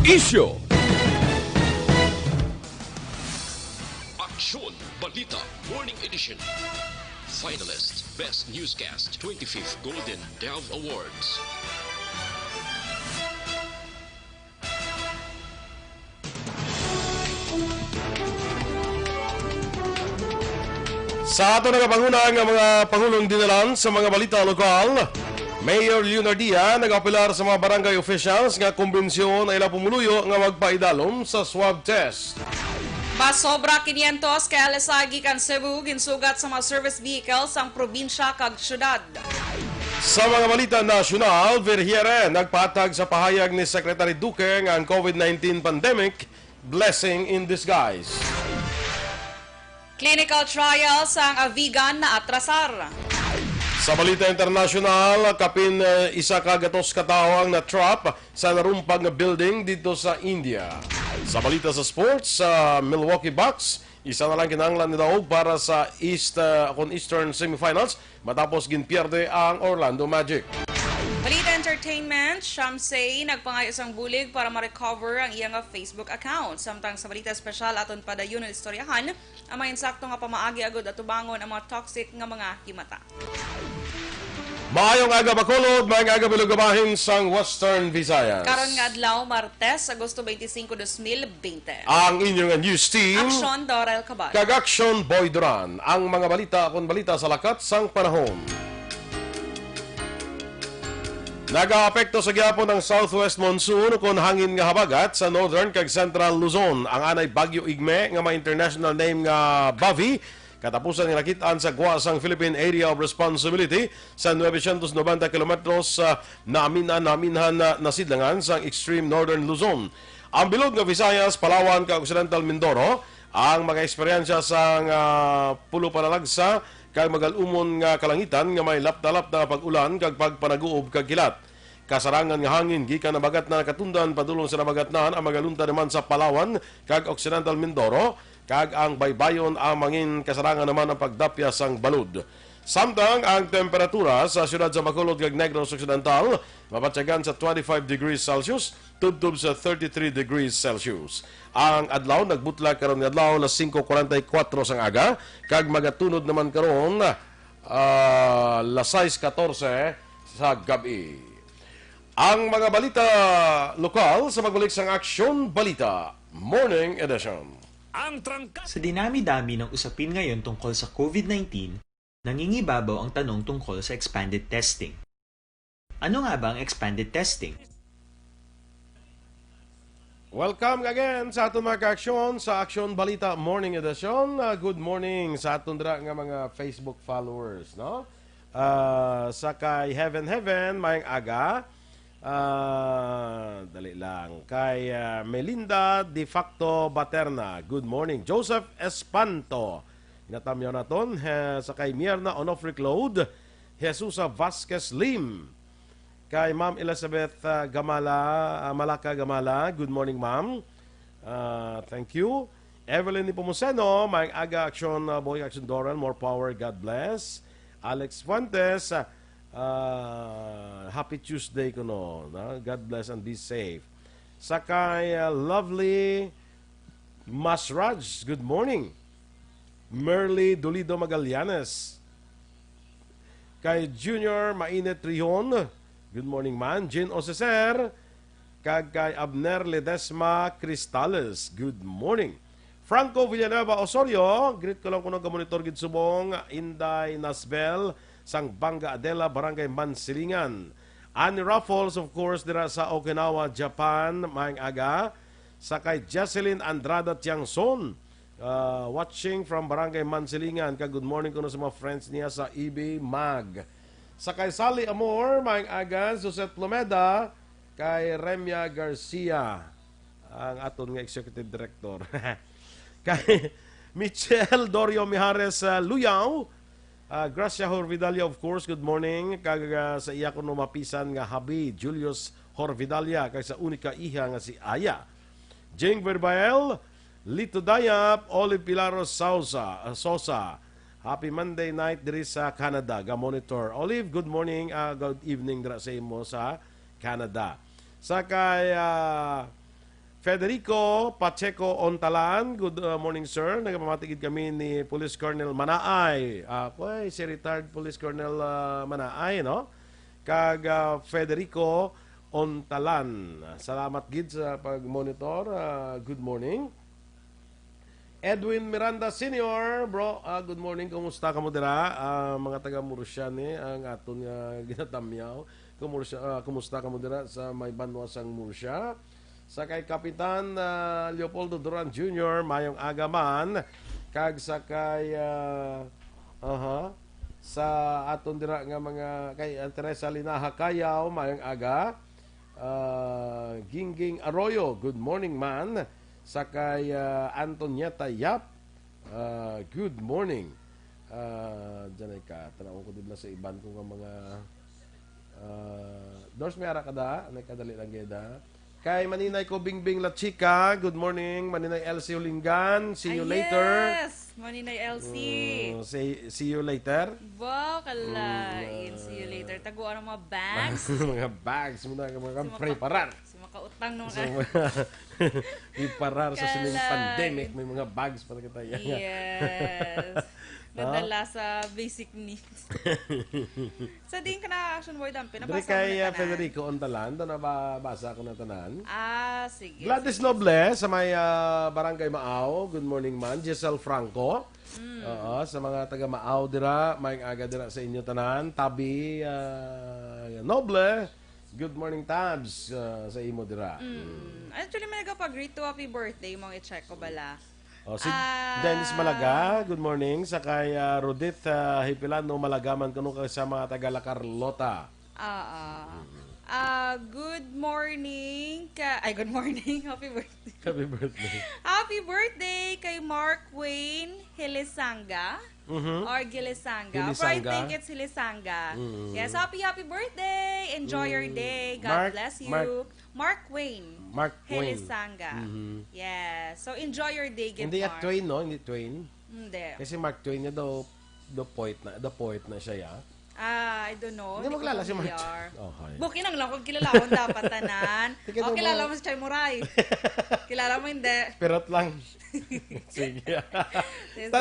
Isyo. Aksyon, Balita, Morning Edition. Finalist, Best Newscast, 25th Golden Dove Awards. Sa ato nagapanguna ang mga Pangulong dinalan sa mga balita lokal, Mayor Leonardia nagapilar sa mga barangay officials nga kumbensyon ay ila pumuluyo nga magpaidalom sa swab test. Basobra 500 kay LSI gikan Cebu ginsugat sa mga service vehicles ang probinsya kag syudad. Sa mga balita nasyonal, Verhiere nagpatag sa pahayag ni Secretary Duque nga ang COVID-19 pandemic blessing in disguise. Clinical trials ang vegan na atrasar. Sa balita internasyonal, kapin isa ka gatos katawang na trap sa narumpag na building dito sa India. Sa balita sa sports, sa Milwaukee Bucks, isa na lang kinahanglan nila para sa Eastern semifinals matapos ginpierde ang Orlando Magic. Balita Entertainment, Shamsay nagpangayo isang bulig para ma-recover ang iyang Facebook account. Samtang sa balita espesyal aton padayon ng istoryahan, ang mga insakto nga pamaagi agod at tubangon ang mga toxic nga mga himata. Maayong aga Bacolod, maayong aga Bilugabahin sang Western Visayas. Karon nga adlaw Martes, Agosto 25, 2020. Ang inyong news team, Aksyon, Dorel, Cabatu. kag Aksyon Boy Duran. Ang mga balita akong balita sa lakat sang panahon. Nag-aapekto sa gyapon ng southwest monsoon kung hangin nga habagat sa northern kag central Luzon. Ang anay Bagyo Igme nga may international name nga Bavi, katapusan nga nakitaan sa Guasang Philippine Area of Responsibility sa 990 kilometros na aminhan na sidlangan sa extreme northern Luzon. Ang bilog nga Visayas, Palawan kag Occidental Mindoro, ang mga eksperyensya sa pulo panalagsa kag magalumon nga kalangitan nga may lap-talap na pag-ulan kag pagpanaguob kag kilat. Kasarangan nga hangin gikan na bagat na katundan padulong sa nabagatnan ang magalunta naman sa Palawan kag Occidental Mindoro kag ang baybayon ang mangin kasarangan naman ang pagdapya sang balud. Samtang ang temperatura sa siyudad sa Bacolod kag Negros Occidental mapatsagan sa 25 degrees Celsius tubtob sa 33 degrees Celsius. Ang adlaw nagbutlag karon nga adlaw na 5:44 sang aga kag magatunod naman karon 6:14 sa gabi. Ang mga balita lokal sa magbalik sang Aksyon Balita Morning Edition. Sa dinami-dami ng usapin ngayon tungkol sa COVID-19, nangingibabaw ang tanong tungkol sa expanded testing. Ano nga ba ang expanded testing? Welcome again sa atong mga ka-aksyon sa Aksyon Balita Morning Edition. Good morning sa atong dira nga mga Facebook followers, no? Sa kay Heaven mayang aga. Dali lang. Kay Melinda de facto Baterna, good morning. Joseph Espanto, inatamyaw naton. Sa kay Mierna Onofre Claude, Jesusa Vasquez Lim. Kay Ma'am Elizabeth Malaka Gamala, good morning ma'am. Thank you. Evelyn Nipomuceno, may aga Aksyon, Boy Aksyon Dorel, more power, God bless. Alex Fuentes, happy Tuesday ko no. God bless and be safe. Sakay lovely Masraj, good morning. Merly Dolido Magallanes. Kay Junior Mainet Rion, good morning man. Jean Oseser, kag kay Abner Ledesma Cristales, good morning. Franco Villanueva Osorio, greet ko lang kung nag-monitor gid subong. Inday Nasbel, sang Banga Adela, Barangay Mansilingan. Annie Raffles, of course, dira sa Okinawa, Japan, maayong aga. Sakay Jocelyn Andrada Tiangson, watching from Barangay Mansilingan. Kag good morning ko na sa mga friends niya sa EB Mag. Sa kay Sally Amor, maayong aga, Josette Plomeda, kay Remia Garcia, ang aton nga executive director. Kay Michelle Dorio Mijares Luyaw, Gracia Horvidalia, of course, good morning. Kag sa iya ko mapisan nga habi, Julius Horvidalia, kag sa unika iha nga si Aya. Jing Verbael, Lito Dayap, Olive Pilaros Sosa, happy Monday night diri sa Canada. Ga-monitor. Olive, good morning, good evening dira sa imo sa Canada. Sa kay Federico Pacheco Ontalan, good morning sir. Nagpamatigid kami ni Police Colonel Manaay. Ako si retired Police Colonel Manaay, no? Kag Federico Ontalan. Salamat gid sa pag-monitor. Good morning. Edwin Miranda Senior, bro, good morning. Kumusta ka mo dira? Mga taga Murcia ni ang aton nga ginatamyaw. Kumusta ka mo dira sa may banwasang Murcia? Sa kay Kapitan Leopoldo Duran Jr., mayong agaman. Kag sa kay sa aton dira nga mga kay Teresa Linaha Kayaw, mayong aga. Gingging Arroyo, good morning man. Sa kay Antonieta Yap, good morning. Diyan ay ka, tanawin ko din sa iban ko nga mga Dors may ara kada, nagkadali lang geda. Kay Maninay ko Bingbing La Chica, good morning. Maninay LC Ulingan, see you later. Yes, Maninay LC. See you later. Wow, kalain. See you later. Taguan ang mga bags. Mga bags muna mga preparar. Si makautang nung iparar sa sining pandemic, may mga bags para kita. Yes. Nadala sa basic needs. Sa din ka na action word ang Dari pinabasa kay mo na tanan. Federico Ontalan, doon nabasa ko na tanan. Sige. Gladys Noble sa may Barangay Maaw. Good morning man. Giselle Franco. Oo, sa mga taga Maaw dira, may aga dira sa inyo tanan. Tabi Noble. Good morning tabs sa imo dira. Actually, may nagpag-greet to happy birthday mga i-check ko bala. Si Dennis Malaga, good morning. Sa kay Rodith Hipilano Malagaman kuno sa mga taga La Carlota. Good morning. Good morning. Happy birthday. Happy birthday. Happy birthday kay Mark Wayne Hilisanga. Or Gilisanga. But I think it's Hilisanga. Yes, happy birthday. Enjoy your day. God bless you. Mark Wayne Hilisanga. Yes. So enjoy your day, Hindi at Twain, no? Hindi Twain. Hindi. Kasi Mark Twain niya daw the poet na siya, ya. I don't know. Hindi mo kilala si Mark familiar. Okay. Bukin lang kung kilala ko dapat tanan. Tika O kilala mo si Chay Muray. Kilala mo hindi. Perot lang. Sige. Sige.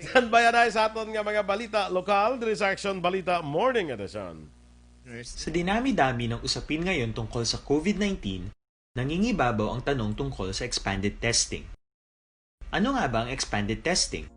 Standby na sa aton nga mga balita lokal. There is Aksyon Balita Morning Edition. Sa dinami-dami ng usapin ngayon tungkol sa COVID-19, nangingibabaw ang tanong tungkol sa expanded testing. Ano nga ba ang expanded testing?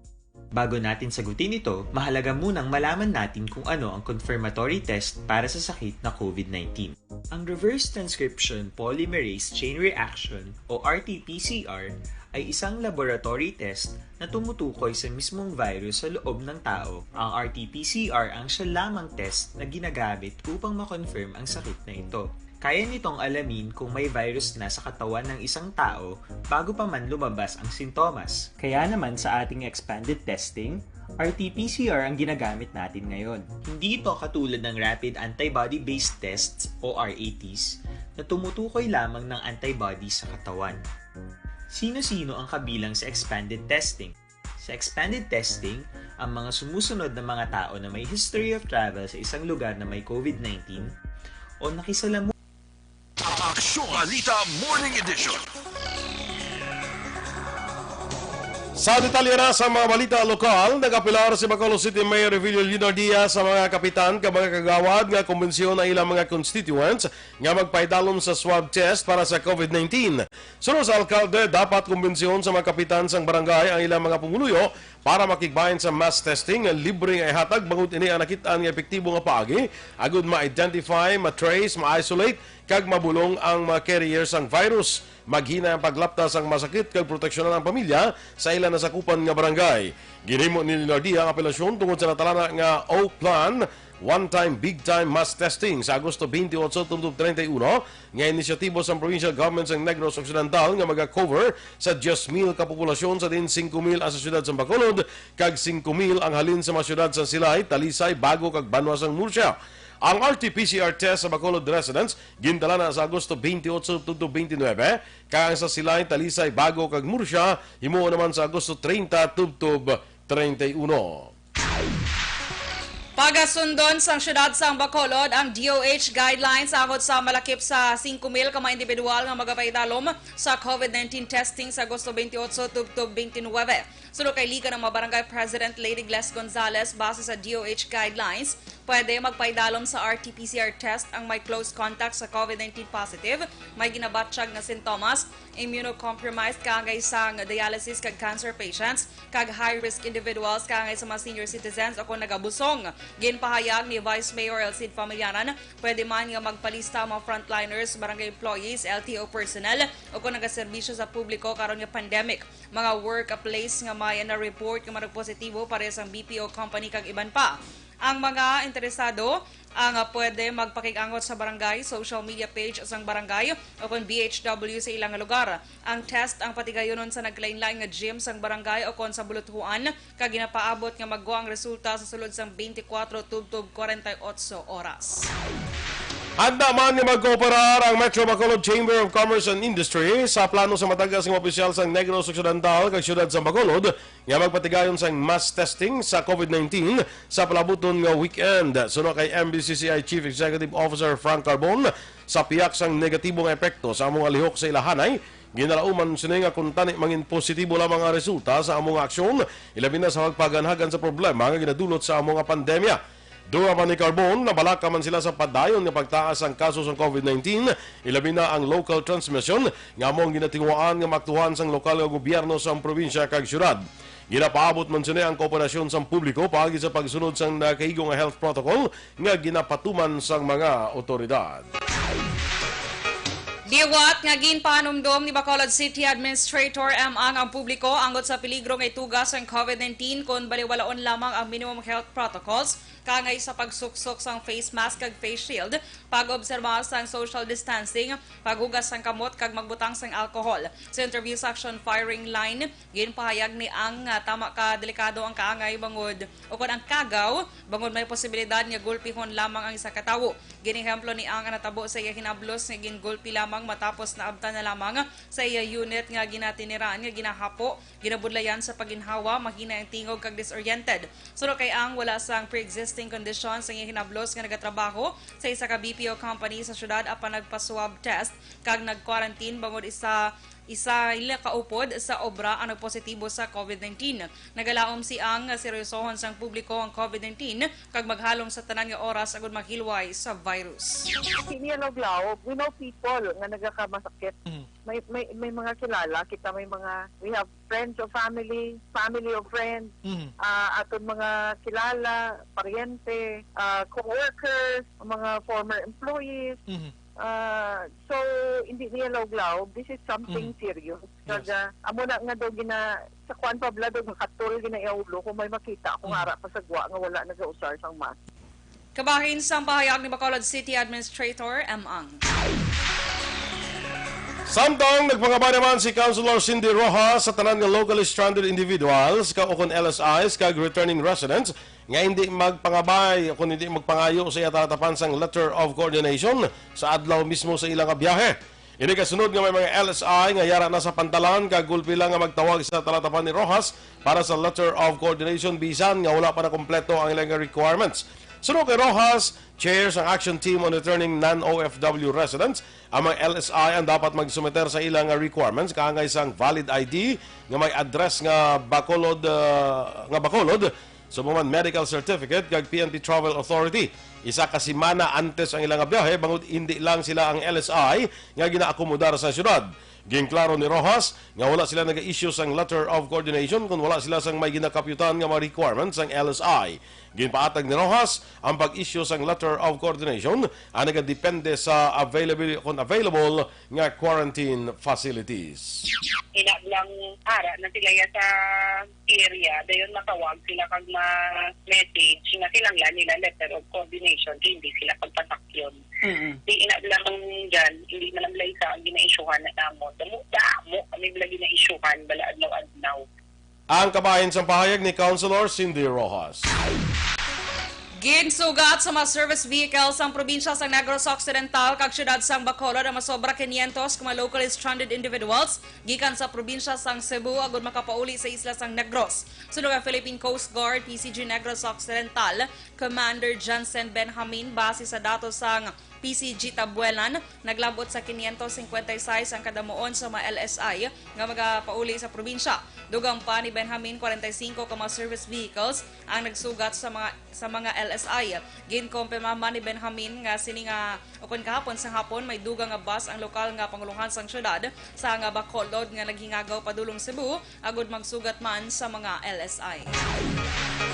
Bago natin sagutin ito, mahalaga munang malaman natin kung ano ang confirmatory test para sa sakit na COVID-19. Ang reverse transcription polymerase chain reaction o RT-PCR ay isang laboratory test na tumutukoy sa mismong virus sa loob ng tao. Ang RT-PCR ang siya lamang test na ginagamit upang makonfirm ang sakit na ito. Kaya nitong alamin kung may virus na sa katawan ng isang tao bago pa man lumabas ang sintomas. Kaya naman sa ating expanded testing, RT-PCR ang ginagamit natin ngayon. Hindi ito katulad ng rapid antibody-based tests o RATs na tumutukoy lamang ng antibodies sa katawan. Sino-sino ang kabilang sa expanded testing? Sa expanded testing, ang mga sumusunod na mga tao na may history of travel sa isang lugar na may COVID-19 o nakisalamuha Aksyon Balita Morning Edition. Sa detalye na sa mga balita lokal, nagapilar si Bacolod City Mayor Revilio Leonardia sa mga kapitan ka mga kagawad nga kumbensyon ang ilang mga constituents nga magpaidalom sa swab test para sa COVID-19. Sunod sa alkalde, dapat kumbensyon sa mga kapitan sang barangay ang ilang mga pumuluyo para makigbahin sa mass testing nga libre nga ihatag bangod ini ang nakitaan nga epektibo nga paagi agud ma-identify, ma-trace, ma-isolate kag mabulong ang mga carriers sang virus. Maghina ang paglaptas ang masakit kag proteksyonan ang pamilya sa ilan na sakupan nga barangay. Ginhimo ni Leonardia ang apelasyon tungod sa natalana nga O-Plan one-time, big-time mass testing sa Agosto 28, 2031 nga inisyatibo sa provincial government sa Negros Occidental nga maga-cover sa 10,000 kapopulasyon sa din 5,000 sa syudad sa Bacolod kag 5,000 ang halin sa mga syudad sa Silay, Talisay, Bago kag Banwa sang Murcia. Ang RT-PCR test sa Bacolod residents gintala na sa Agosto 28 to 29, kaya sa Silay, Talisay, Bago kag Murcia himo naman sa Agosto 30 to 31. Pagasundon sang syudad sang Bacolod ang DOH guidelines agod sa malakip sa 5,000 ka mga individual nga magapaidalom sa COVID-19 testing sa Agosto 28 tubtob 29. Sunod kay Liga ng mga Barangay President Lady Gles Gonzales, base sa DOH guidelines, pwede magpaidalom sa RT-PCR test ang may close contact sa COVID-19 positive, may ginabatsyag na sintomas, immunocompromised kagay sang dialysis kag cancer patients, kag high-risk individuals kagay sa mga senior citizens o kung nagabusong. Ginpahayag ni Vice Mayor Elcid Familyanan, pwede man nga magpalista mga frontliners, barangay employees, LTO personnel o kung nagaserbisyo sa publiko karon nga pandemic. Mga work-a-place nga may na-report nga maragpositibo parehas ang BPO company kag iban pa. Ang mga interesado ang pwede magpakig-angot sa barangay, social media page sa barangay o kung BHW sa ilang lugar. Ang test ang patigayonon sa naglain-lain nga gym sa barangay o kung sa buluthuan kag ginapaabot nga magwa ang resulta sa sulod sang 24 tubtob 48 oras. Handa man nga magkooperar ang Metro Bacolod Chamber of Commerce and Industry sa plano sa matagas ng opisyal sa Negros Occidental kag siyudad sa Bacolod nga magpatigayon sa mass testing sa COVID-19 sa palabuton nga weekend. Suno kay MBCCI Chief Executive Officer Frank Carbon, sa piyak sang negatibong epekto sa among lihok sa ilahanay, ginalauman sila nga kung tani mangin positibo lamang ang resulta sa among aksyon, ilabi na sa pagpaganhagan sa problema nga ginadulot sa among pandemya. Duran ni Carbon, nabalaka man sila sa padayon nga pagtaas ang kaso sa COVID-19, ilabi na ang local transmission nga among ginatingwaan nga maktuhan sang lokal nga gobyerno sa probinsya kag syudad. Ginapaabot man sila ang kooperasyon sa publiko pagi sa pagsunod sang nakahigong nga health protocol nga ginapatuman sang mga otoridad. Diwat nga ginpanumdom ni Bacolod City Administrator ang publiko angot sa peligro nga itugas ang COVID-19 kung baliwalaon lamang ang minimum health protocols kangay sa pagsuksok sang face mask kag face shield, pag-obserba sang social distancing, paghugas sang kamot kag magbutang sang alcohol. Sa interview sa Aksyon firing line, ginpahayag ni ang tama ka delikado ang kaangay bangod o kun ang kagaw bangod may posibilidad nga gulpihon lamang ang isa ka tawo. Ginehemplo ni ang natabo sa iya hinablos nga gingulpi lamang matapos na abtan na lamang sa iya unit nga ginatiniraan nga ginahapo, ginabudlayan sa paginhawa, mahina ang tingog kag disoriented. Suno kay ang wala sang pre-existing conditions ang hinablos nga nagatrabaho sa isa ka BPO company sa syudad apan nagpa-swab test kag nag-quarantine bangod isa ila kaupod sa obra ang nagpositibo sa COVID-19. Nagalaom si ang seryosohon sang publiko ang COVID-19 kag maghalong sa tanan nga oras agud maghilway sa virus. Siniloglaw, we know people nga nagakamasakit. May mga kilala kita, we have friends of family of friends, aton mga kilala, paryente, co-workers, mga former employees. So hindi niya loglaw, this is something serious. Kaga amo na nga daw sa kwan pa blado makatul ginaiulo kung may makita kung ara pa sagwa nga wala nagausar sang mask. Kabahin sang pahayag ni Bacolod City Administrator Ang. Samtang nagpangaba naman si Councilor Cindy Rojas sa tanan ng locally stranded individuals o kung LSIs kag returning residents nga hindi magpangabay o kung hindi magpangayo sa itatatapan sang letter of coordination sa adlaw mismo sa ilang biyahe. Ini kasunod nga may mga LSI nga yara na sa pantalan kag gulpi lang nga magtawag sa talatapan ni Rojas para sa letter of coordination bisan nga wala pa na kompleto ang ilang requirements. Sunod kay Rojas, chairs ang action team on returning non-OFW residents. Ang mga LSI ang dapat magsumeter sa ilang requirements kaangay sang valid ID nga may address nga Bacolod, sumuman medical certificate kag PNP Travel Authority. Isa ka semana antes ang ilang biyahe bangod hindi lang sila ang LSI nga ginaakomodar sa syudad. Ginklaro ni Rojas nga wala sila nag-issue sang letter of coordination kung wala sila sang may ginakapyutan nga mga requirements sang LSI. Ginpaatag ni Rojas ang pag-issue sang letter of coordination ang nagadepende sa available nga quarantine facilities. Lang ara na sila sa area dayon matawag sila kag ma-message nga silang nila letter of coordination hindi sila pagpasakyon. Di lang dyan, hindi na lang sa ang gina-issuehan na namo damo kami bila gina-issuehan bala adlaw. Ang kabahin sa pahayag ni Councilor Cindy Rojas. Ginsugat sa mga service vehicles ang probinsya sa Negros Occidental kag syudad sang Bacolod ang masobra 500 ka mga locally stranded individuals gikan sa probinsya sang Cebu agud makapauli sa isla sang Negros. Sunod ang Philippine Coast Guard PCG Negros Occidental Commander Johnson Benjamin base sa datos sang PCG Tabuelan, naglabot sa 556 ang kadamuon sa mga LSI nga magapauli sa probinsya. Dugang pa ni Benjamin 45 ka mga service vehicles ang nagsugat sa mga LSI. Ginkompirma ni Benjamin nga sini nga ukon kahapon sa hapon may dugang nga bus ang lokal nga panguluhan sang syudad sa nga Bacolod nga naghingagaw padulong Cebu agud magsugat man sa mga LSI.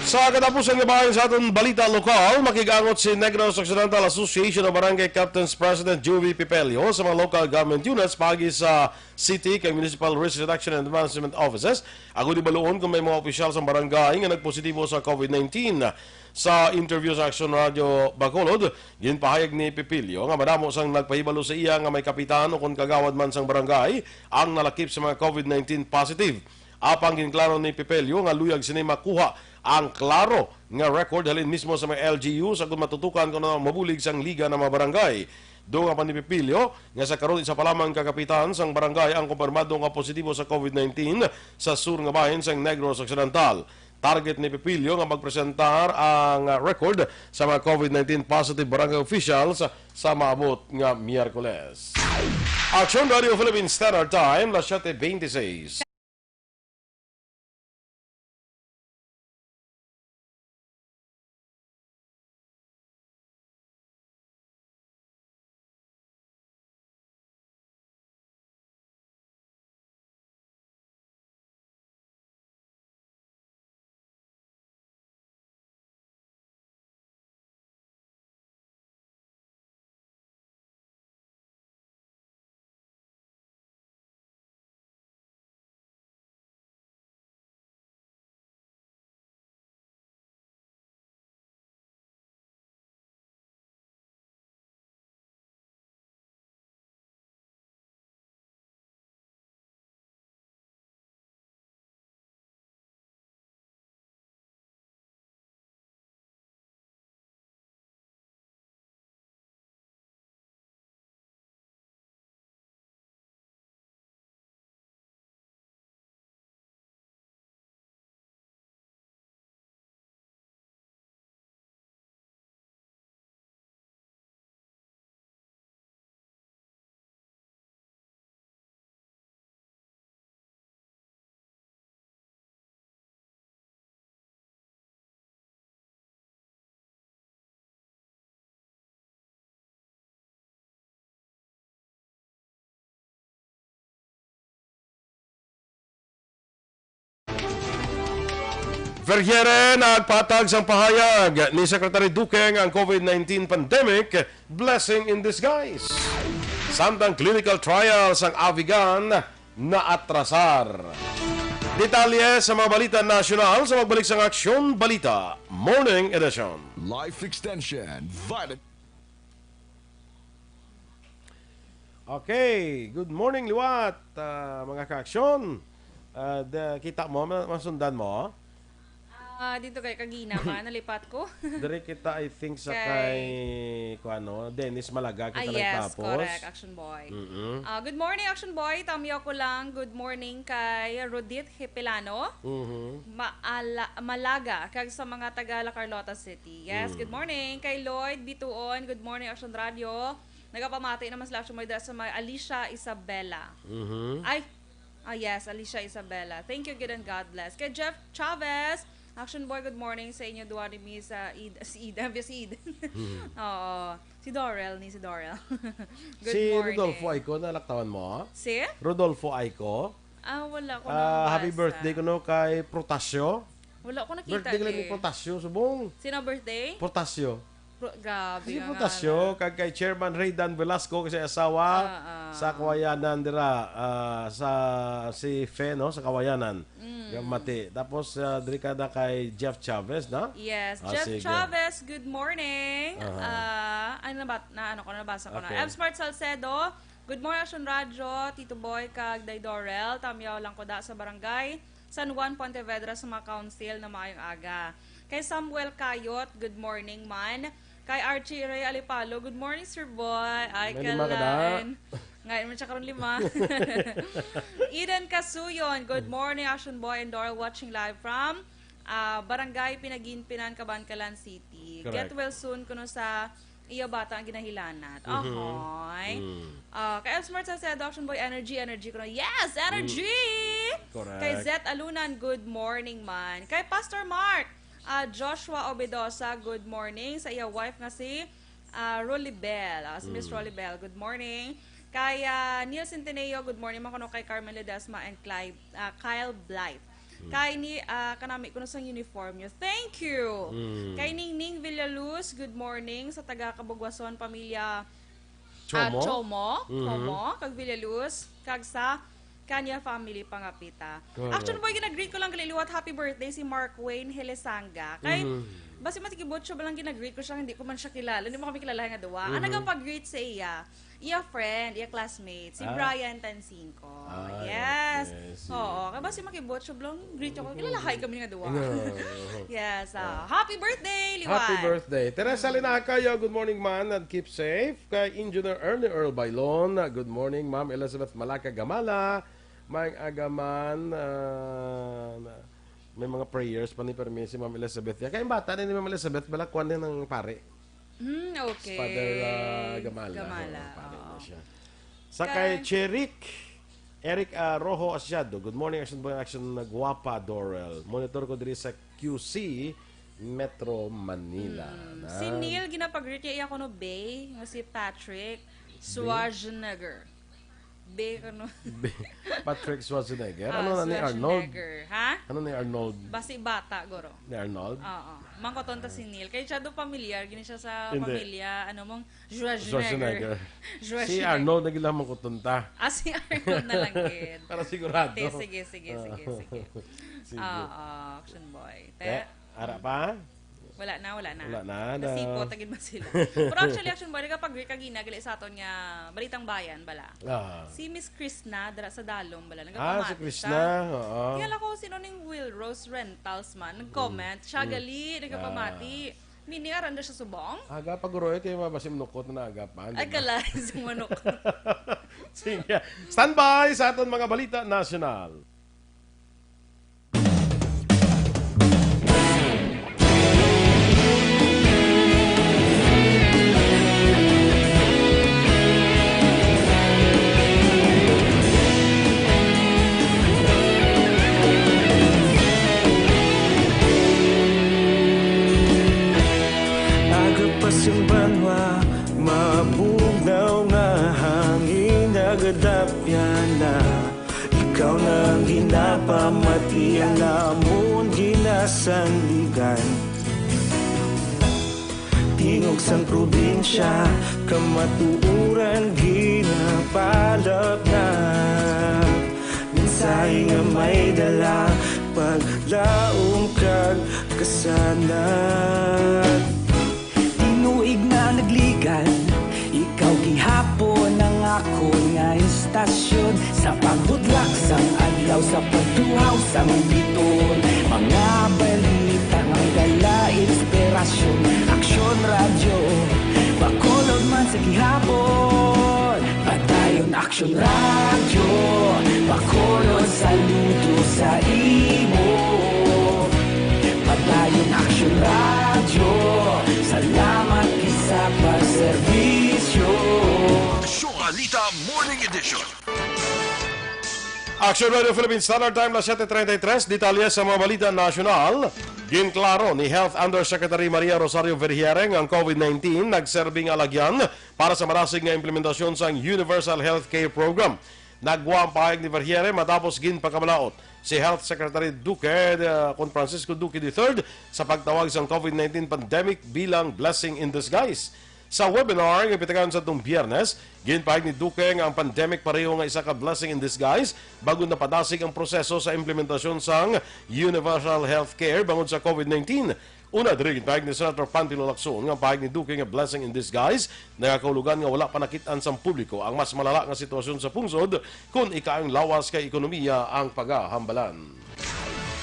Sa katapusan nga bayan sa aton balita lokal, makigangot si Negros Occidental Association of Barangay Captains President Joey Pipelio sa mga local government units pagi sa city kay municipal risk reduction and advancement offices. Agud ibaluon kung may mga opisyal sa barangay nga nagpositibo sa COVID-19. Sa interview sa Aksyon Radio Bacolod, ginpahayag ni Pipilio nga madamo sang nagpahibalo sa iya nga may kapitan o kung kagawad man sang barangay ang nalakip sa mga COVID-19 positive. Apang ginklaro ni Pipelio nga luyag sini makuha ang klaro nga record halin mismo sa mga LGU sa kung matutukan kung mabulig sang liga ng mga barangay. Doon nga pa ni Pipilio nga sa karon isa pa lamang kakapitan sang barangay ang kumpirmado nga positibo sa COVID-19 sa sur nga bahin sang Negros Occidental. Target ni Pipilio nga magpresentar ang record sa mga COVID-19 positive barangay officials sa maabot nga Miyerkules. Aksyon Radio Philippines Standard Time, las 7:26. Verhiere nagpatag sang pahayag ni Secretary Duque ang COVID-19 pandemic blessing in disguise. Samtang clinical trials ang Avigan na atrasar. Detalye sa mga balita nasyonal sa magbalik sang Aksyon Balita Morning Edition. Life Extension, Vitamin. Okay, good morning liwat mga ka-aksyon. Kita mo, masundan mo? Dito kay Kagina man, nalipat ko. Dari kita, I think, sa kay Dennis Malaga, kita yes, nagtapos. correct, Action Boy. Good morning, Action Boy. Tamiyo ko lang, good morning kay Rodit Hipilano, Malaga, kag sa mga taga La Carlota City. Yes, good morning. Kay Lloyd Bituon, good morning, Action Radio. Nagapamati naman sila Action Boy sa mga Alicia Isabella. Yes, Alicia Isabella. Thank you, good and God bless. Kay Jeff Chavez, Action Boy, good morning sa inyo. Duwari mi sa si Eid. Oo. Si Dorel. Good si morning. Rodolfo Aiko, nalaktawan mo? Si? Rodolfo Aiko. Wala ko Happy birthday ko no kay Protasio. Wala ko nakita. Birthday ko lang ni Protasio, subong. Sino birthday? Protasio. Grabe Si nga Protasio, kag kay Chairman Raydan Velasco kasi asawa sa Kawayanan dira sa si Fe no sa Kawayanan. Mati. Tapos diri ka na kay Jeff Chavez, no? Yes, Ah, Jeff sige. Chavez, good morning. Nabasa ko na. Okay. M. Smart Salcedo, good morning Action Radio, Tito Boy kag Day Dorel, tamyaw lang ko da sa barangay San Juan Pontevedra sa mga council na maayong aga. Kay Samuel Kayot, good morning man. Kay Archie Ray Alipalo, good morning sir boy. Ay, May lima ka na. kalan. Ngayon mo siya karon 5. Eden Kasuyon, good morning Aksyon Boy and Dorel watching live from Barangay Pinaginpinan, Cabancalan City. Correct. Get well soon kuno sa iya bata ang ginahilanat. Ahoy. Kay Smart sa Adoption Boy, energy kuno. Yes, energy! Correct. Kay Zet Alunan, good morning man. Kay Pastor Mark, Joshua Obedosa, good morning. Sa iya wife nga si Rolibel, si Miss Rolibel, good morning. Kay Neil Centeneo, good morning man kuno kay Carmen Ledesma and Kyle Blythe. Kay ni kanami kuno sang uniform nyo. Thank you. Kay Ningning Villaluz, good morning sa taga Kabugwason pamilya Chomo, kag Villaluz, kag sa kanya family pangapita. Actually boy, ginag-greet ko lang kaliliwat happy birthday si Mark Wayne Helesanga. Kay basi matikibot siya balang ginag-greet ko siya, hindi ko man siya kilala. Hindi mo kami kilala nga duwa. Ang nagapag-greet sa iya friend, iya classmate, si Brian Tansinko. Yes. Oo. Kaya basi makibot siya balang greet ko. Kilalahay kami nga duwa. Yes. Happy birthday, Liwat. Happy birthday. Teresa Linakayo, good morning man and keep safe. Kay Engineer Ernie Earl Bailon, good morning Ma'am Elizabeth Malaka Gamala. May agaman, may mga prayers pa ni permisi Ma'am Elizabeth. Kaya yung bata na ni Ma'am Elizabeth, balakwan din ng pare. Okay. Father Gamala. Pare na siya. Sa Kay- kay Eric Rojo Asyado, good morning, Action Boy, Action Guapa Dorel. Monitor ko diri sa QC, Metro Manila. Si Neil, ginapag-greet niya iya ko no Bay, nga si Patrick Schwarzenegger. Bay, ano? Patrick Schwarzenegger. Ano na ni Arnold? Schwarzenegger. Ha? Ano ni Arnold? Basi bata, goro. Ni Arnold? Oo. Mangkoton ta si Neil. Kaya siya do familiar. Gini siya sa Hindi. pamilya. Ano mong Schwarzenegger. Si Schwarzenegger. Arnold nagilamang ko tunta. Si Arnold na lang kid. Para sigurado. Sige. Sige. Action boy. Ara pa? Wala na. Wala na. Nasipot, tagin ba sila? Pero actually, action boy, kapag kagina, gali sa aton nga, Balitang Bayan, bala. Si Miss Krishna, dara sa Dalom, bala. Si Krishna. Oo. Kaya ko, sino ning Will Rose Rentals man, nag-comment, siya gali, nagpamati. Mini, aranda siya subong. Aga paguroy kayo mabasim nukot na aga pa. Ay, kalayas yung manok. Sige. Standby sa aton mga balita nasyonal. Simbanwa, mabugnaw nga hangin nagadapyan na ikaw nang ginapamati ang namon ginasanligan. Tingog sang probinsya, kamatuuran ginapalap na minsay nga may dala paglaong kag kasanat. Tinuig na nagligan, ikaw gihapon ang ako nga istasyon sa pagbudlak sang adlaw sa pagtuhaw sa biton. Mga balita nga dala inspirasyon, Aksyon radyo, bakolod man sa gihapon. Padayon Aksyon radyo, bakolod saludo sa imo. Padayon Aksyon radyo, salamat isa pagserbisyo. Balita Morning Edition. Action Radio Philippines Standard Time na 7:33. Detalye sa mga balita nasyonal. Ginklaro ni Health Undersecretary Maria Rosario Vergiereng ang COVID-19 nagserbing alagyan para sa marasig nga implementasyon sa Universal Healthcare Program. Nagwa ang pahayag ni Vergiereng matapos ginpakabalaot si Health Secretary Con Francisco Duque III sa pagtawag sa COVID-19 pandemic bilang blessing in disguise. Sa webinar ng ipitagan sa itong Biyernes, ginpahayag ni Duque ang pandemic pareho nga isa ka blessing in disguise bago napadasig ang proseso sa implementasyon sa Universal Healthcare bangod sa COVID-19. Una, diri ginpahayag ni Senator Pantilo Lacson nga pahayag ni Duque nga blessing in disguise, nagakaulugan nga wala pa nakitaan sa publiko ang mas malala nga sitwasyon sa pungsod kung ikaang lawas kay ekonomiya ang paghahambalan.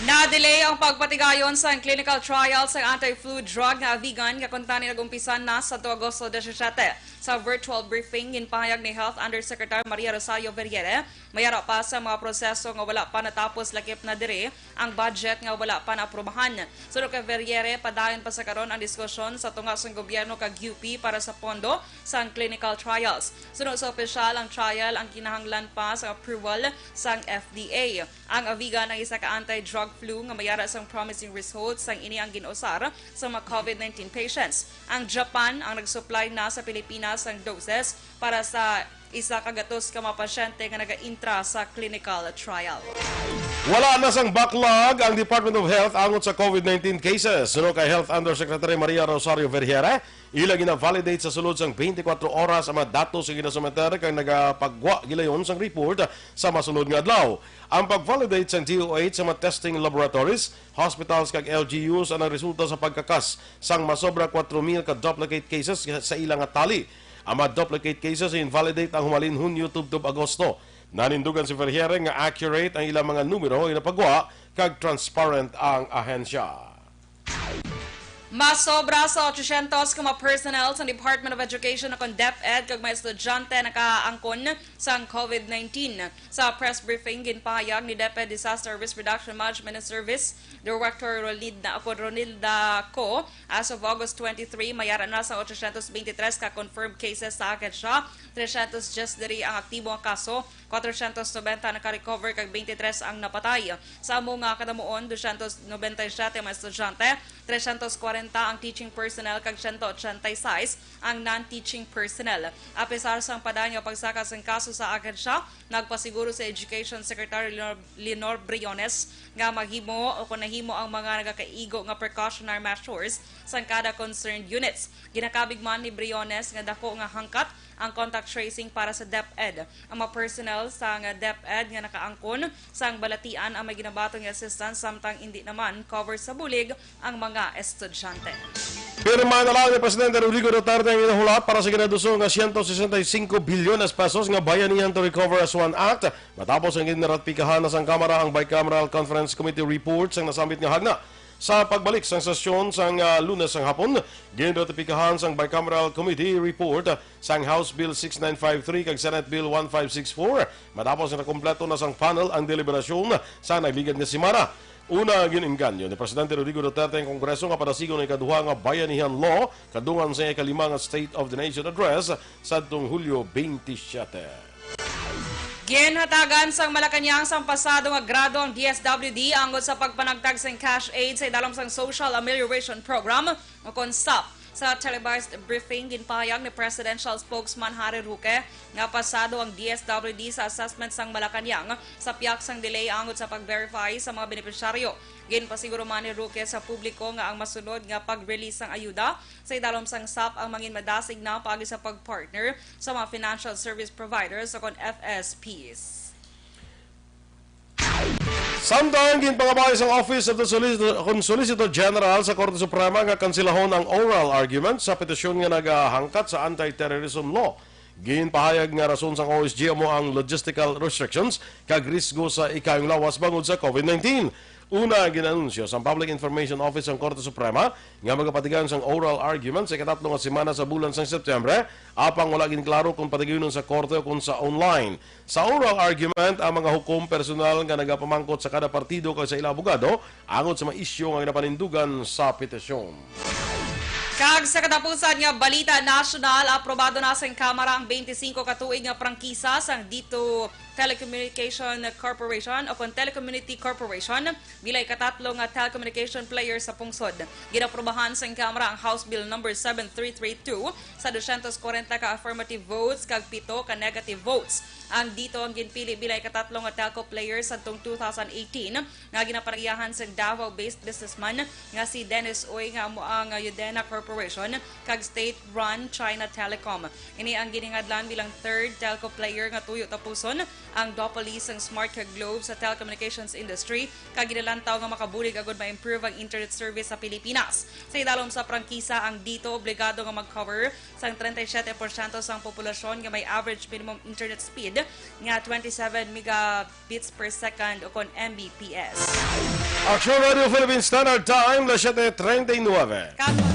Na-delay ang pagpatigayon sa clinical trial sa anti-flu drug na vegan nga kuntani nagumpisan na sa 2 Agosto 17. Sa virtual briefing, ginpahayag ni Health Undersecretary Maria Rosario Vergere, mayara pa sa mga proseso nga wala pa natapos lakip na dire ang budget nga wala pa naaprubahan. Sunod kay Vergere, padayon pa sa karon ang diskusyon sa tunga sa gobyerno kag UP para sa pondo sa clinical trials. Sunod sa opisyal ang trial ang kinahanglan pa sa approval sa FDA. Ang vegan ang isa ka anti-drug flu nga mayara sang promising results sang ini ang ginosar sa mga COVID-19 patients. Ang Japan ang nagsupply na sa Pilipinas ang doses para sa isa ka gatos ka mga pasyente nga naga-intra sa clinical trial. Wala na sang backlog ang Department of Health angot sa COVID-19 cases. Suno kay Health Undersecretary Maria Rosario Vergere, ila gina-validate sa sulod sang 24 oras ang mga datos sa ginasumeter kay nagapagwa gilayon sang report sa masulod nga adlaw. Ang pag-validate sang DOH sa mga testing laboratories, hospitals kag LGUs ang resulta sa pagkakas sang masobra 4,000 ka duplicate cases sa ilang tali. Ang mga duplicate cases invalidate ang humalin Hunyo tubtob Agosto. Nanindugan si Vergere nga accurate ang ilang mga numero inapagwa kag transparent ang ahensya. Masobra sa 800 ka mga personnel sa Department of Education na DepEd kag mga estudyante nakaangkon sa COVID-19. Sa press briefing, ginpahayag ni DepEd Disaster Risk Reduction Management and Service Director Ronilda Co. As of August 23, mayara na sa 823 ka confirmed cases sa Aksyon. 300 just diri ang aktibo ang kaso, 490 naka-recover kag 23 ang napatay. Sa mga kadamuon, 297 mga estudyante, 340 ang teaching personnel kag 186 ang non-teaching personnel. Apesar sa padanya pagsakas ng kaso sa Aksyon, nagpasiguro sa Education Secretary Leonor Briones nga maghimo o kung nahimo ang mga nagakaigo nga precautionary measures sa kada concerned units. Ginakabig man ni Briones nga dako nga hangkat ang contact tracing para sa DepEd. Ang mga personnel sa DepEd nga nakaangkon sa balatian ang may ginabatong assistance samtang hindi naman cover sa bulig ang mga estudyante. Pirma na lang ni Presidente Rodrigo Duterte ang inahulat para sa ginaduso nga 165 bilyones pesos nga bayanihan to recover as one act matapos ang ginratifikahan na sang Kamara ang Bicameral Conference Committee report sang nasambit nga hagna. Sa pagbalik sa sesyon sang Lunes sang hapon, ginratifikahan sang Bicameral Committee report sang House Bill 6953 kag Senate Bill 1564 matapos na kumpleto na sang panel ang deliberasyon sa nagligad nga semana. Una gininganyo ni Presidente Rodrigo Duterte ang Kongreso nga padasigon ang ikaduha nga bayanihan law kadungan sa ikalima nga State of the Nation Address sa Hulyo 27. Ginhatagan sang Malacañang sang pasado nga grado ang DSWD angod sa pagpanagtag sang cash aid sa idalom sang Social Amelioration Program o CONSAP. Sa televised briefing, ginpahayag ni Presidential Spokesman Harry Roque nga pasado ang DSWD sa assessment sang Malacañang sa piyak sang delay angod sa pag-verify sa mga benepisyaryo. Ginpasiguro man ni Roque sa publiko nga ang masunod nga pag-release ng ayuda sa idalom sang SAP ang mangin madasig na paagi sa pag-partner sa mga financial service providers o kon FSPs. Samtang ginpangabay sa Office of the Solicitor General sa Korte Suprema nga kansilahon ang oral argument sa petisyon nga nagahangkat sa anti-terrorism law. Ginpahayag nga rason sang OSG mo ang logistical restrictions kag risgo sa ikayong lawas bangod sa COVID-19. Una, ginanunsyo sa Public Information Office ng Korte Suprema nga magapatigan sang oral argument sa ikatatlo nga semana sa bulan sang Setyembre, apang wala ginklaro kung patigyunon sa korte o kung sa online. Sa oral argument, ang mga hukom personal nga nagapamangkot sa kada partido kay sa ilang abogado angod sa mga isyu nga ginapanindugan sa petisyon. Kag sa katapusan nga Balita National, aprobado na sa Kamara ang 25 katuig nga prangkisa sang dito Telecommunication Corporation o Telecommunity Corporation bilay katatlo nga telecommunication player sa pungsod. Ginaprobahan sa Kamara ang House Bill number 7332 sa 240 ka affirmative votes kag 7 ka negative votes. Ang dito ang ginpili bilay katatlo nga telco players sa 2018 nga ginaparehahan sa Davao-based businessman nga si Dennis Uy nga amo ang Udena Corporation kag state-run China Telecom. Ini ang giningadlan bilang third telco player nga tuyo tapuson ang duopoly sang smart kag globe sa telecommunications industry kag ginalantaw nga makabulig agud ma-improve ang internet service sa Pilipinas. Sa idalom sa prangkisa ang dito obligado nga mag-cover sang 37% sang populasyon nga may average minimum internet speed nga 27 megabits per second o kon Mbps. Aksyon Radio Philippine Standard Time, las 7:39. Calma.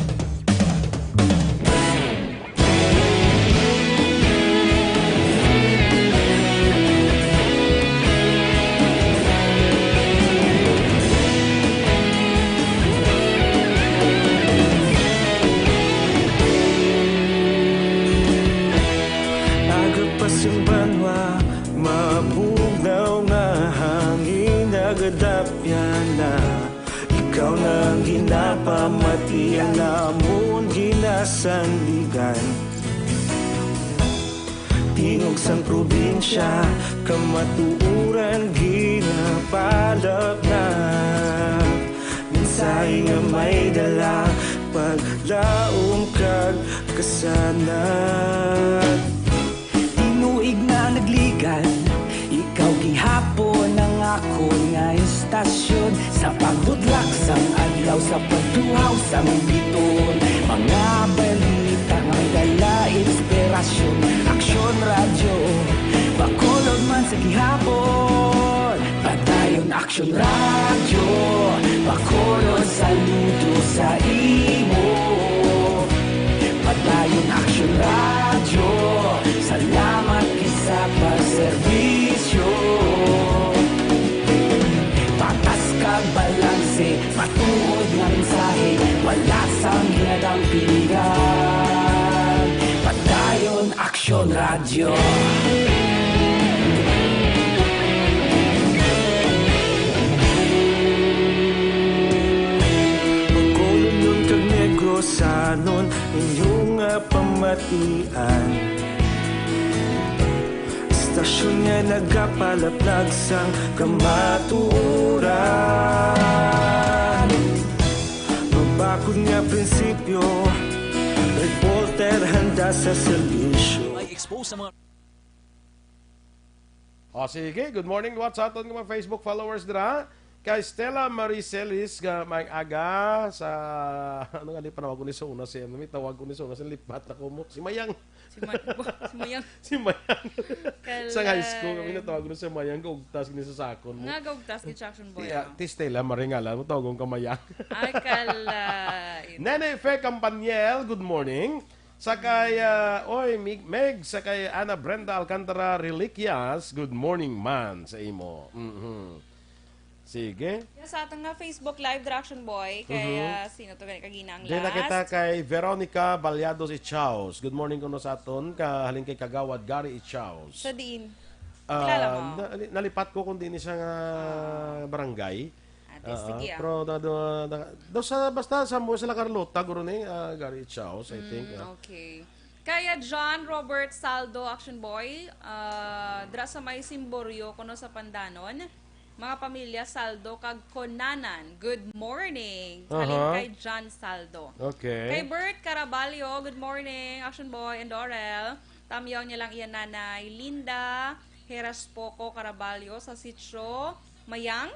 Agapasang banwa, mabugnaw nga hangin nagadapya na. Ikaw nang ginapamatian namon ginasandigan. Tingog sang probinsya, kamatuuran ginapalap na. Minsay nga may dala, paglaom kag kasanat. Tinuig na nagligan, ikaw gihapon ang ako nga istasyon. Sa pagdudlak sang adlaw, sa pagtuhaw sang biton. Mga balita may dala inspirasyon. Aksyon radyo, bakolod man sa gihapon. Padayon Aksyon radyo, bakolod saludo sa imo. Padayon Aksyon radyo, salamat isa pagserbisyo. Patas kag balanse, matuod nga mensahe, wala sang ginadampingan. Padayon Aksyon radyo. Magkulon nun kag negrosanon, inyong nga pamatian. Istasyon nga nagapalaplag sang kamatuoran. Mabakod nga prinsipyo, reporter handa sa serbisyo. Ay expose sa mga O sige, good morning. What's up ng mga Facebook followers dira? Kay Stella Maricelis nga may aga sa ano nga di panawag ko ni sa una siya. May tawag ko ni sa una sa lipat ako mo. Si Mayang. Si Mayang. Si Mayang. Kala- Sa high school kami natawag ko si Mayang gugtas ni sa sakon mo. Nga gawagtas ni Aksyon Boy. Ti Stella maringala mo tawag ko Mayang. Ay, kalain. Nene Fe Campaniel, good morning. Sakay, Meg, sakay Ana Brenda Alcantara Reliquias, good morning man sa imo. Sige. Sa atong nga Facebook Live Aksyon Boy, kaya sino to kagina ang Di na kita last? kay Veronica Balyados Ichaos. Good morning kuno sa aton, kahaling kay Kagawad Gary Ichaos. Sa diin. Kilala mo? Nalipat ko kung di ni siya nga barangay. Sige Pero basta sa mo sila Carlota guro ni Gary Ichaos, I think. Okay. Kaya John Robert Saldo Aksyon Boy, dra sa may Simboryo kuno sa Pandanon. Mga pamilya Saldo kag Konanan. Good morning. Halin kay John Saldo. Okay. Kay Bert Caraballo, good morning. Aksyon Boy and Dorel. Tamyaw niya lang iyan nanay Linda Heras Poco Caraballo sa sitio Mayang.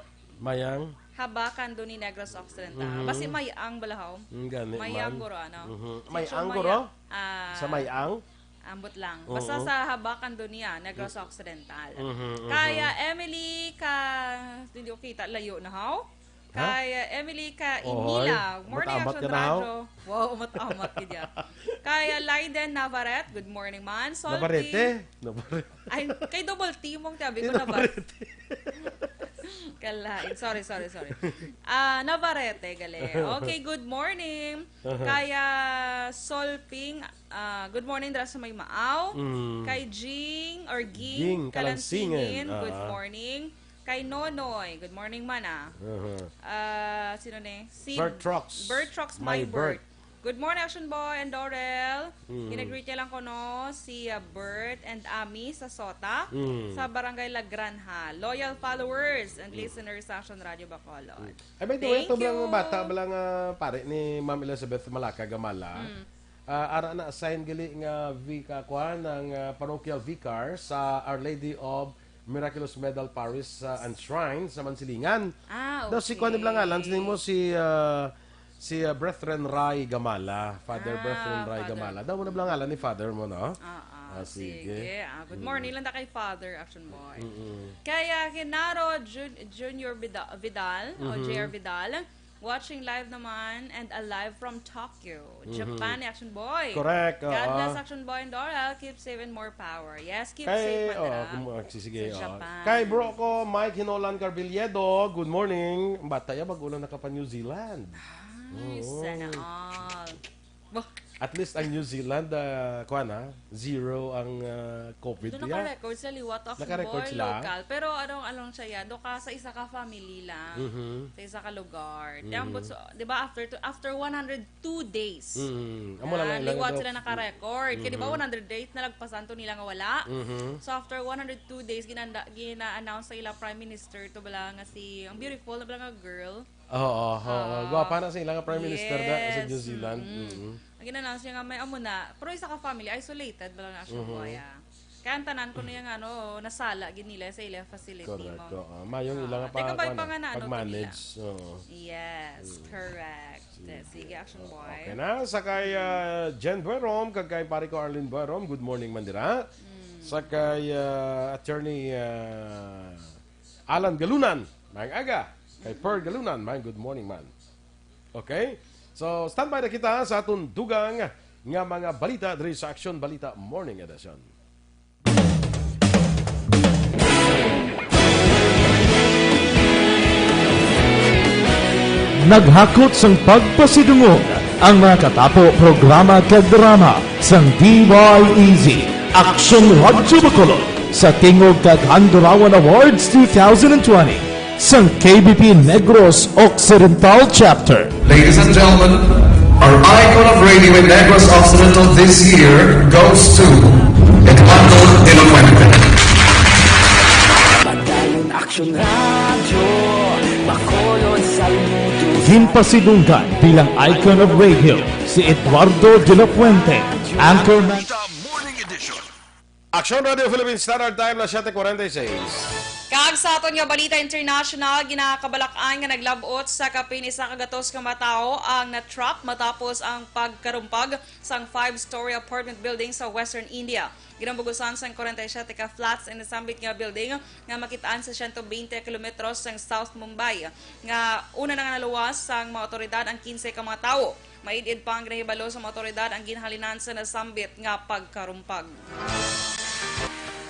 Habakan do ni Negros Occidental. Basi Mayang balahaw. Gani Mayang man. guro ano. Mayang Sitio guro? Ah, Sa Mayang? ambot lang. Basta sa Habakan do niya, Negros Occidental. Kaya Emily ka hindi ko kita layo na haw. Kaya Emily ka Inila. Morning matamat Action ka na, haw? Radio. Wow, matamat ka dyan. Kaya Leiden Navarrete, good morning man. Salty. Navarrete. Ay, kay double T mong tabi ko Navarrete. Kalain. Sorry. Navarrete, gali. Okay, good morning. Kaya Solping, good morning dra sa may Maaw. Kay Ging Ging Kalansingin, Kalansingin. good morning. Kay Nonoy, good morning man sino ne? Si Bert Trucks. My Bert. Good morning, Action Boy and Dorel. Ginag-greet niya lang ko no, si Bert and Ami sa Sota, sa Barangay La Granja. Loyal followers and listeners sa Action Radio Bacolod. Ay, by the way, ito bilang bata, bilang pare ni Ma'am Elizabeth Malaka Gamala. Ara na assign gali nga vika kwa ng parochial vicar sa Our Lady of Miraculous Medal Parish and Shrine sa Mansilingan. Okay. Daw si Kwan bilang ngalan, mo si Brethren Rai Gamala, Father Brethren Rai Gamala. Daw mo na bilang ngalan ni Father mo, no? Sige. Good morning lang na kay Father, Action Boy. Kaya Kinaro Junior Vidal, o JR Vidal, watching live naman and alive from Tokyo, Japan, Action Boy. Correct. God bless Action Boy and Dorel. Keep safe and more power. Yes, keep safe, Manila. Sige. Sa Japan. Kay bro ko, Mike Hinolan Carbiliedo, good morning. Bataya, bagulang naka pa New Zealand. Ay, sana all. At least ang New Zealand, zero ang COVID Doon niya. naka-record sa liwat Action Naka-record Boy, sila? local. Pero anong siya, doon ka sa isa ka family lang. Sa isa ka lugar. Di ba, after 102 days, Amo lang ilang liwat daw. sila naka-record. Kaya di ba 100 days na nagpasan to nila nga wala. So after 102 days, gina-announce sa ilang Prime Minister to bala nga ang beautiful na bala nga girl. Oo. Gwapa na sa ilang Prime Minister sa New Zealand. Ginannounce niya nga may amo na. Pero isa ka family, isolated bala nga Action Boy. Kaya ang tanan ko niya nga nasala ginila sa ilang facility Correct. mo. Mayong ilang pag-manage. Yes, correct. Sige, Action Boy. Okay na. Sakay Jen Buerom, kagkay pari ko Arlene Buerom. Good morning, Mandira. Sakay Attorney Alan Galunan. Maayong aga. Kay Per Galunan. Maayong good morning, man. Okay? So, standby na kita sa atong dugang nga mga balita diri sa Aksyon Balita Morning Edition. Naghakot sang pagpasidungog ang mga katapo programa kag drama sang DYEZ Aksyon Radyo Bacolod sa Tingog kag Handurawan Awards 2020 sang KBP Negros Occidental Chapter. Ladies and gentlemen, our icon of radio in Negros Occidental this year goes to Cabatu de la Fuente. Padayon Aksyon Radio, Bacolod Salmudo. Ginpasidunggan bilang icon of radio si Eduardo de la Fuente, anchorman. Morning Edition. Aksyon Radio Philippines Standard Time na 7:46. Kag sa aton nga balita international, ginakabalak-an nga naglabot sa kapin isa kagatos ka matao ang na-trap matapos ang pagkarumpag sang 5-story apartment building sa Western India. Ginambugusan sang 47 ka flats in nasambit nga building nga makitaan sa 120 kilometros sang South Mumbai. Nga una na nga naluwas sang mga otoridad ang 15 ka mga tao. Maidid pa ang ginahibalo sa mga otoridad ang ginhalinan sa nasambit nga pagkarumpag.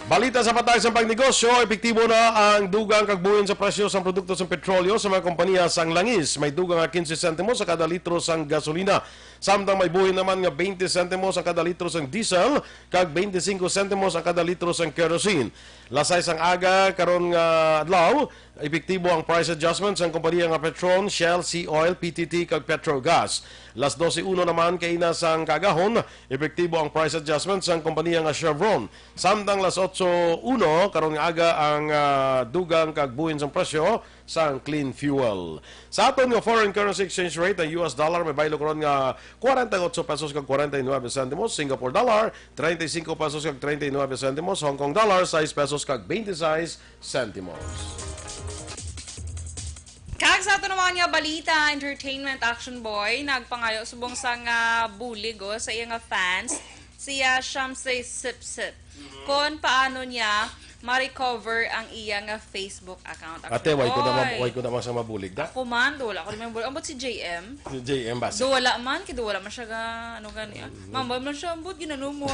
Balita sa patay sa pagnegosyo, epektibo na ang dugang kagbuyon sa presyo sa produkto sa petrolyo sa mga kompanya sang langis. May dugang nga 15 sentimos sa kada litro sang gasolina. Samtang may buhin naman nga 20 sentimos sa kada litro sang diesel, kag 25 sentimos sa kada litro sang kerosene. Lasay sang aga karon nga adlaw, epektibo ang price adjustments ang kompanya nga Petron, Shell, Sea Oil, PTT kag Petrogas. Las 12:01 naman kay sang kagahon, epektibo ang price adjustments ang kompanya nga Chevron. Samtang las 8:01 karon nga aga ang dugang kag buhin sang presyo sang clean fuel. Sa aton nga foreign currency exchange rate, ang US dollar may baylo karon nga 48 pesos kag 49 centimos, Singapore dollar 35 pesos kag 39 centimos, Hong Kong dollar 6 pesos kag 26 centimos. Kag sa ito naman nga balita, entertainment Action Boy, nagpangayo subong sa nga bulig sa iya nga fans, siya Shamsay Sip Sip. Kung paano niya ma-recover ang iya nga Facebook account. Action Ate, Boy. why ko naman sa mabulig da? Ako man, wala ko naman bulig. Ambot si JM. Si JM ba? Wala man, wala man siya ano gani. Mamba man siya, ambot, ginano mo.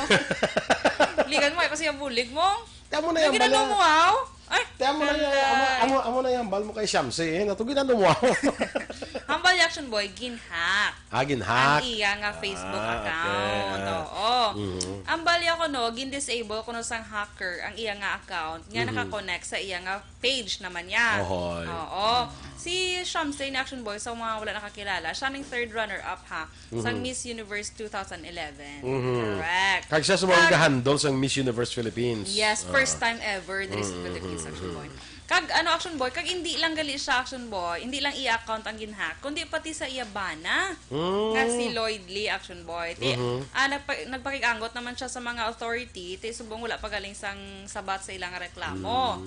Ligan mo, kasi yung bulig mo. Tama na yan, ginano mo, aw? Ay, tama na yan, amo na yan, bal mo kay Shamsi, natugin na mo. Hambal Action Boy, ginhack. Ginhack. Ang iya nga Facebook account. Okay. Oo. Ang balya ko gin-disable ko sang hacker ang iya nga account nga naka-connect sa iya nga page naman niya. Ohoy. Oo. Si Shamsay ni Action Boy, sa mga wala nakakilala, siya ning third runner-up sa Miss Universe 2011. Correct. Kag siya sumawag ka-handle sa Miss Universe Philippines. Yes, first time ever there is Philippines Action Boy. Kag Action Boy, kag hindi lang gali siya Action Boy, hindi lang iya account ang ginhack, kundi pati sa iya bana. Nga si Lloyd Lee Action Boy. Nagpakig-anggot naman siya sa mga authority, subong wala pa galing sang sabat sa ilang reklamo.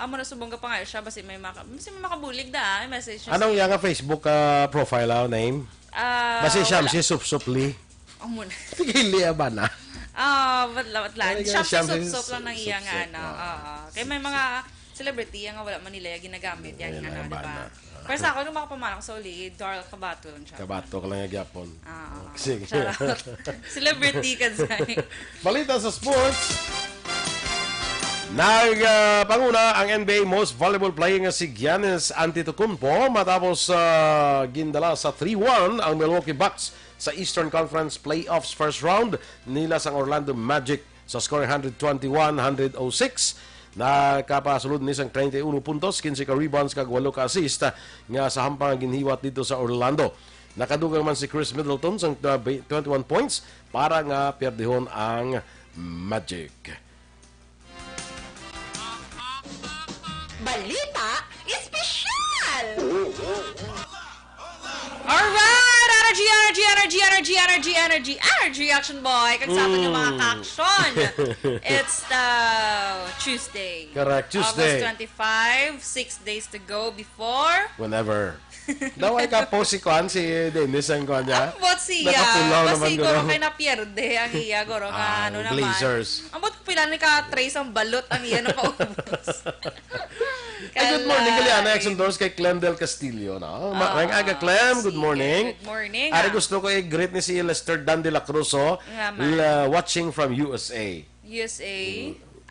Amo na subong ka pa nga siya basi may makabulig da, message niya. Anong yang Facebook profile name? Basi Shamsi Supsupli. Amo na. Tigili ba na? Batlan. Talaga, Siya siyempre, sup-sup lang ng iyang sup-sup, ano. Kaya may mga celebrity ang wala man nila ginagamit yan Ayun ano, lang, di ba? bana. Pero sa ako, nung makapamana ko sa uli, Dorel Cabatu lang siya. Kabato ka lang yung gyapon. Sige. Charot. Celebrity ka dyan. Balita sa sports. Nagpanguna ang NBA Most Valuable Player nga si Giannis Antetokounmpo matapos gindala sa 3-1 ang Milwaukee Bucks sa Eastern Conference Playoffs first round nila sa Orlando Magic sa score 121-106. Nakapasulod ni isang 31 puntos, 15 ka rebounds kag 8 ka assist nga sa hampang ginhiwat dito sa Orlando. Nakadugang man si Chris Middleton sa 21 points para nga perdihon ang Magic. Balita Espesyal! Alright! Energy, Action Boy! Kag sa atin yung mga ka-action. It's the Tuesday. Correct, Tuesday. August 25, 6 days to go before. Whenever. Daw ay ka-post si Kwan, si Dennis ang Kwan niya. Ambot siya. Nakapulaw naman Basi ko. goro kay napierde ang iya. Goro ka ano naman. Blazers. Ambot ko pila ni ka-trace ang balot ang iya na paubos. Good morning, Galiana. Action doors kay Clem Del Castillo. No? Maraming aga, Clem. Good morning. Good morning. Ari gusto ko i-greet ni si Lester Dan de la Cruz, watching from USA. USA?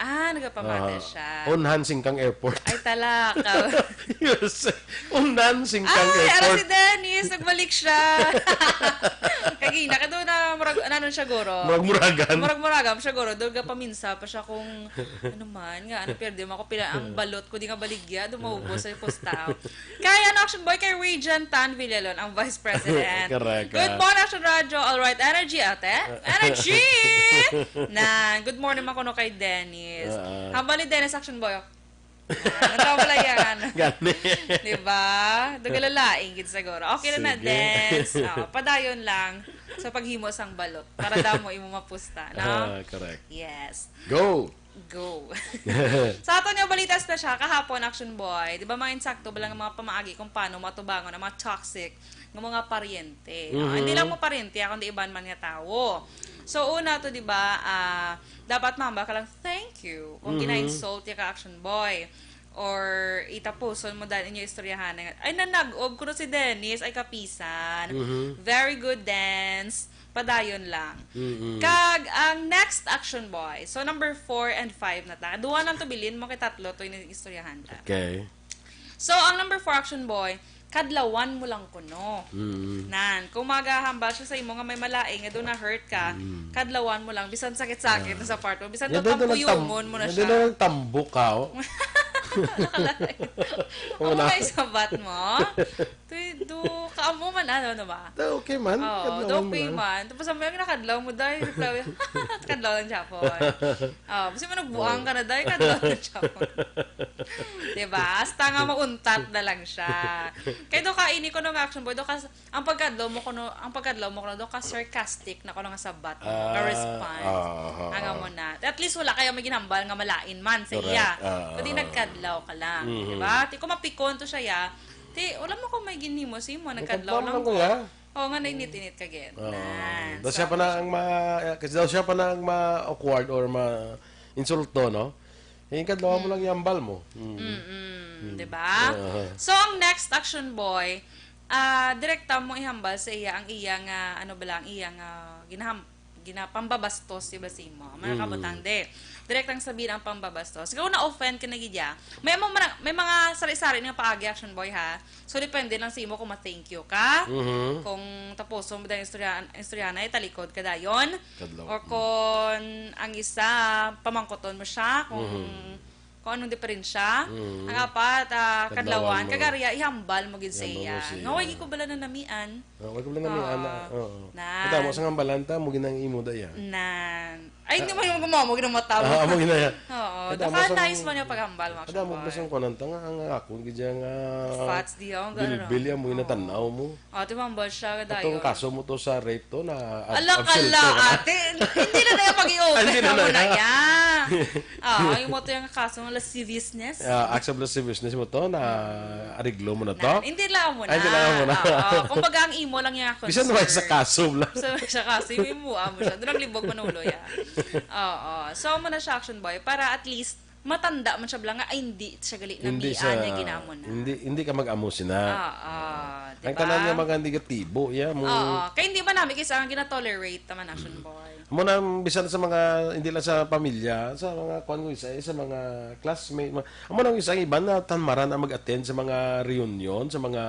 Nagapamata siya. Unhan Singkang Airport. Ay, talaka. USA. Unhan Singkang Ay, Airport. si Dennis. Nagbalik siya. Kagina, ka doon na ano siya goro. Murag-muragam siya goro. Doon ka paminsa pa siya kung ano man nga. Ano, perde mo ako pila ang balot ko. Di nga baligya. Dumaubos sa postaw. Kaya Action Boy kay Regent Tan Villalon, ang Vice President. Correct. Good morning, Action Radio. Alright, energy ate. Energy! Good morning makuno kay Dennis. Hambal ni Dennis Action Boy. Nagkawala yan. Gani. Diba? Dogalalaing gid siguro. Okay na Dance. Padayon lang sa paghimo sang balot para daw mo imo mapusta, no? Correct. Yes. Go. Sa ato niyo balita special kahapon Action Boy, di ba mga insakto balang mga pamaagi kung paano matubangon ang mga toxic ng mga paryente. Hindi lang mo paryente, kundi iban man nga tawo. So una to, di ba, dapat mamba ka lang thank you kung gina-insult ya ka Action Boy. Or itapuson mo dahil inyo istoryahan. Ay, nanag-og ko si Dennis, ay kapisan. Very good dance. Padayon lang. Kag ang next Action Boy. So number 4 and 5 na ta. Duwa nang tubilin mo kay tatlo to yung istoryahan ta. Okay. So ang number 4 Action Boy, kadlawan mo lang kuno. Nan, kung magahambal siya sa imo nga may malaing nga doon na hurt ka, kadlawan mo lang bisan sakit-sakit na sa part mo. Bisan to tampuyumon mo na siya. Hindi na tambok ka. Ako kayo sabat mo. Do kaamo man ano ba? Okay man. Okay man. Tapos sabi yung nakadlaw mo dahil kadlaw lang siya po. Kasi mo nagbuang ka na dahil kadlaw lang siya po. Diba? Hasta nga mauntat na lang siya. Kaya do ka ini ko ng Action Boy, do ka ang pagkadlaw mo kuno do ka sarcastic na kuno nga sabat mo. Response. Anga mo na. At least wala kayo may ginambal nga malain man sa iya. Kundi nagkadlaw ka lang, diba? Ti ko mapikon to siya ya. Ti wala mo ko may ginhimo si mo nagkadlaw lang ko. Nga nainit-init ka gid. Daw siya pa na ang kasi daw siya pa na ang ma-awkward or ma-insulto, no? Kadlaw mo lang yambal mo. Diba? So ang next Action Boy, direkta mo ihambal sa iya ang iyang ginapambabastos si Basimo. Mga kabutande. Direktang sabihin ang pambabastos. Siguro na-offend ka na gidya. May mga sari-sari nga paagi Action Boy ha. So depende lang sa imo kung ma-thank you ka. Kung tapos mo dahil istorya na talikod ka dayon. Or kung ang isa pamangkoton mo siya kung anong diferensya. Ang apat, kadlawan, kagarya, ihambal mo gid sa iya. Ngaway ko bala na namian. Ngaway ko bala na namian. Kita mo sa ngambalanta, mo ginang imo daya. Ay, hindi mo yung gumamog ng mata mo. Amo gina. Oo. Naka-nice man yung paghambal mo. Kada mo basang kunan tanga ang ako gidya nga Fats di ako gano'n. bilbil mo inatanaw mo. Ate mambal siya dayon. Atong kaso mo to sa rape to na Ala, ate. Hindi na tayo pag-i-open Hindi na na muna na. yan. Yung mo to yung kaso ng lasciviousness. Acts of lasciviousness mo to na ariglo mo na to. Hindi lang mo na. Hindi lang mo na. Kumbaga ang imo lang yung concern. Bisan naman sa kaso lang. Sa kaso, yung imuha mo siya. Doon ang libog manulo yan. Oo. So, mo na siya action boy para at least matanda man siya bilang nga, ay hindi siya gali na biyaan niya ginamon na. Hindi ka mag-amusin na. Diba? Ang tanan niya mga negatibo. Kaya hindi ba namin kasi ang gina-tolerate naman action boy. Mo na bisan sa mga hindi lang sa pamilya, sa mga kuan ko isa sa mga classmate. Amo nang isang iba na tanmaran na mag-attend sa mga reunion, sa mga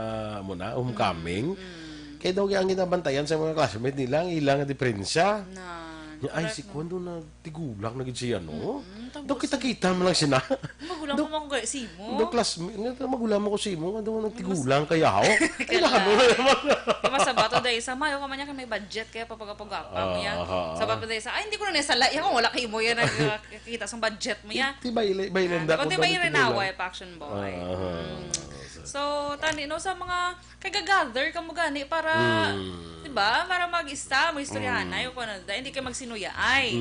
homecoming. Kaya daw ang ginabantayan sa mga classmate nila, ang ilang diferensya. Ay, si Kwando na tigulang na siya, no? Daw kita-kita mo lang siya na. Magulang mo ko si mo. Daw classmate, magulang mo ko si mo. Daw nagtigulang kaya ako. Ay, nakano na naman. Kaya sabato dahil sa mayo, kamanya ka may budget, kaya papagapagapa mo yan. Sabato dahil sa, ay, hindi ko na nasa yan kung wala kayo mo yan, nagkikita sa budget mo yan. Di ba ilenda ko? Di ba irinaway, Aksyon boy. So, tani, no, sa mga kagagather ka mo gani para, di ba, para mag-ista, mag-istoryahan na, yung hindi ka magsinuyaay.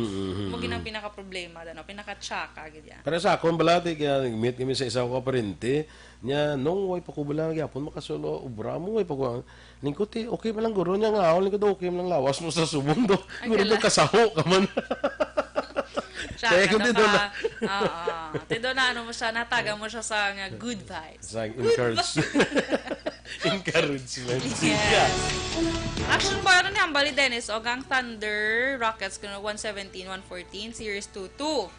Mo ginang pinaka-problema, pinaka-tsaka, ganyan. Pero sa akong balati, kaya nag-meet kami sa isang kaparente, niya, nung way pa ko balang yapon, makasolo, ubra mo, way pa ko, lingkot okay pa lang guro niya nga, lingkot okay pa lang lawas mo sa sumundo, guro doon kasaho ka man. Kaya kung dito na. Dito na ano mo siya, nataga mo siya sa good vibes. Sa encouragement. Yes. Action boy, ano niya, Bali Dennis, o gang Thunder Rockets, 117, 114, Series 2-2.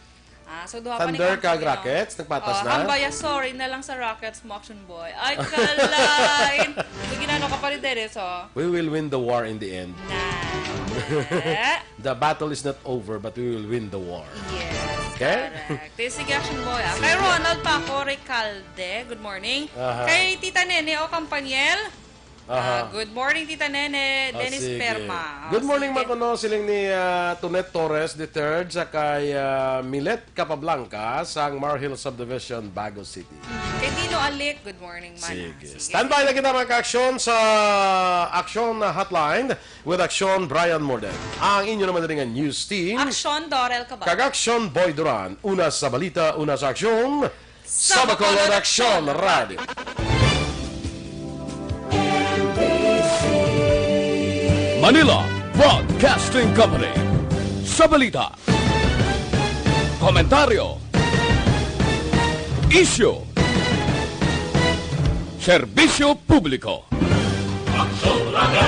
So duha pa ni Thunder kag Rockets, nagpatas na. Hambaya, sorry na lang sa Rockets mo, Action boy. Ay, kalain. So ginano ka pa rin Dennis, We will win the war in the end. The battle is not over, but we will win the war. Yes, okay? Correct. Sige, Action boy. Kay Ronald Paco Recalde, good morning. Kay Tita Nene o Campaniel, good morning, Tita Nene. Dennis Perma. Good morning, mga kuno. Siling ni Tonet Torres III sa kay Milet Capablanca sa Marhill Subdivision, Bago City. Kay Dino Alik, good morning, man. Sige. Standby na kita mga ka-aksyon sa Aksyon Hotline with Aksyon Brian Morden. Ang inyo naman rin ang news team. Aksyon Dorel Cabatu. Kag-Aksyon Boy Duran. Una sa balita, una sa aksyon. Sa Bacolod Aksyon Radio. Manila Broadcasting Company. Sa balita, komentaryo, issue, serbisyo publiko. Aksyon Radio.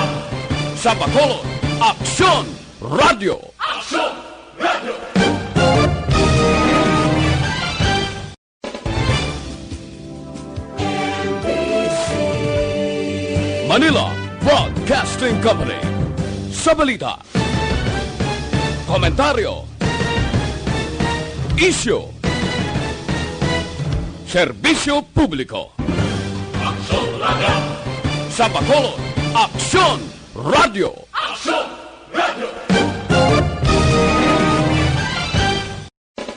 Sa Bacolod, Aksyon Radio. Aksyon Radio. Manila Broadcasting Company. Sa balita, komentaryo, issue, serbisyo publiko. Aksyon Radio. Sa Bacolod, Aksyon Radio. Aksyon